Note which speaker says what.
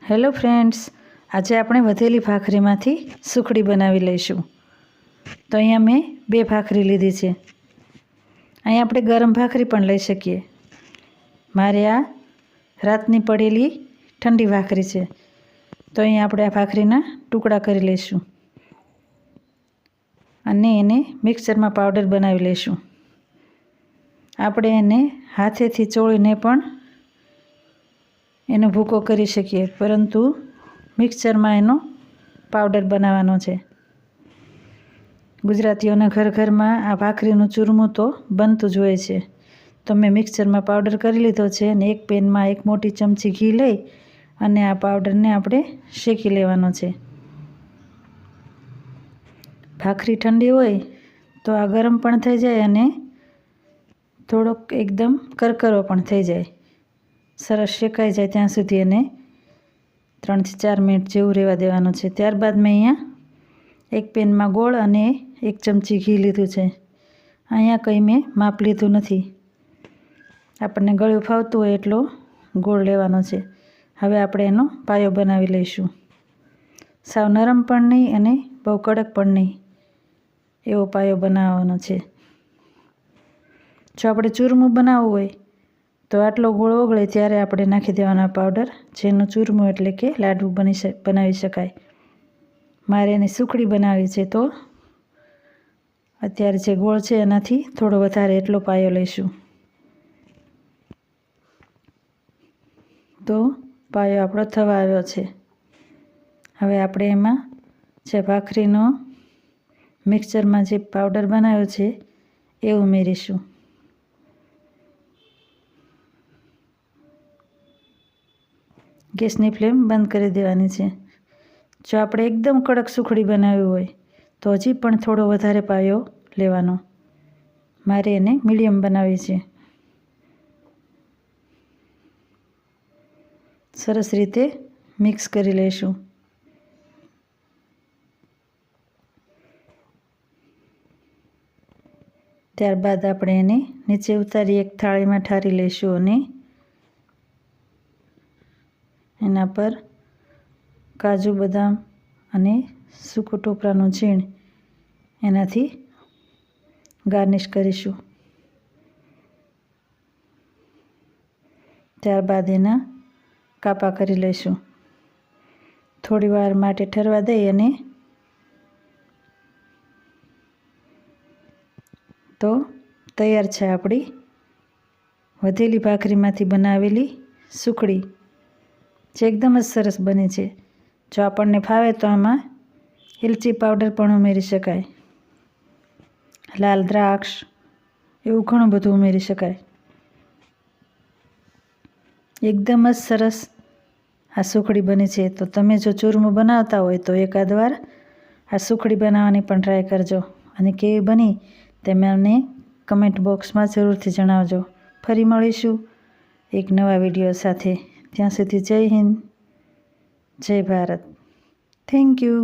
Speaker 1: Hello friends, આજે આપણે વધેલી ભાખરીમાંથી સુખડી બનાવી લઈશું। તો અહીંયા મેં 2 ભાખરી લીધી છે। અહીંયા આપણે ગરમ ભાખરી પણ લઈ શકીએ। મારે આ રાતની પડેલી ઠંડી ભાખરી છે, તો અહીંયા આપણે આ ભાખરીના ટુકડા કરી લઈશું અને એને મિક્સરમાં પાવડર બનાવી લઈશું। આપણે એને હાથેથી ચોળીને પણ એનો ભૂકો કરી શકીએ, પરંતુ મિક્સરમાં એનો પાવડર બનાવવાનો છે। ગુજરાતીઓના ઘર ઘરમાં આ ભાખરીનું ચૂરમું તો બનતું જ હોય છે। તો મેં મિક્સરમાં પાવડર કરી લીધો છે અને એક પેનમાં 1 મોટી ચમચી ઘી લઈ અને આ પાવડરને આપણે શેકી લેવાનો છે। ભાખરી ઠંડી હોય તો આ ગરમ પણ થઈ જાય અને થોડોક એકદમ કરકરો પણ થઈ જાય। સરસ શેકાઈ જાય ત્યાં સુધી એને 3 થી 4 મિનિટ જેવું રહેવા દેવાનું છે। ત્યારબાદ મેં અહીંયા એક પેનમાં ગોળ અને 1 ચમચી ઘી લીધું છે। અહીંયા કંઈ મેં માપ લીધું નથી, આપણને ગળ્યું ફાવતું હોય એટલો ગોળ લેવાનો છે। હવે આપણે એનો પાયો બનાવી લઈશું। સાવ નરમ પણ નહીં અને બહુ કડક પણ નહીં, એવો પાયો બનાવવાનો છે। જો આપણે ચૂરમું બનાવવું હોય તો આટલો ગોળ ઓગળે ત્યારે આપણે નાખી દેવાનો પાવડર, જેનું ચૂરમું એટલે કે લાડુ બનાવી શકાય। મારે એની સુખડી બનાવી છે, તો અત્યારે જે ગોળ છે એનાથી થોડો વધારે એટલો પાયો લઈશું। તો પાયો આપણો થવા આવ્યો છે। હવે આપણે એમાં જે ભાખરીનો મિક્સરમાં જે પાવડર બનાવ્યો છે એ ઉમેરીશું। ગેસની ફ્લેમ બંધ કરી દેવાની છે। જો આપણે એકદમ કડક સુખડી બનાવવી હોય તો હજી પણ થોડો વધારે પાયો લેવાનો। મારે એને મીડિયમ બનાવવી છે। સરસ રીતે મિક્સ કરી લઈશું। ત્યારબાદ આપણે એને નીચે ઉતારી એક થાળીમાં ઠારી લઈશું અને એના પર કાજુ બદામ અને સૂકું ટોપરાનું ઝીણ એનાથી ગાર્નિશ કરીશું। ત્યારબાદ એના કાપા કરી લઈશું। થોડી વાર માટે ઠરવા દઈ અને તો તૈયાર છે આપણી વધેલી ભાખરીમાંથી બનાવેલી સુખડી, જે એકદમ જ સરસ બની છે। જો આપણને ફાવે તો આમાં એલચી પાવડર પણ ઉમેરી શકાય, લાલ દ્રાક્ષ, એવું ઘણું બધું ઉમેરી શકાય। એકદમ જ સરસ આ સુખડી બની છે। તો તમે જો ચૂરમું બનાવતા હોય તો એકાદ વાર આ સુખડી બનાવવાની પણ ટ્રાય કરજો અને કેવી બની તે મને કમેન્ટ બોક્સમાં જરૂરથી જણાવજો। ફરી મળીશું એક નવા વિડીયો સાથે। ત્યાં સુધી જય હિન્દ, જય ભારત। Thank you.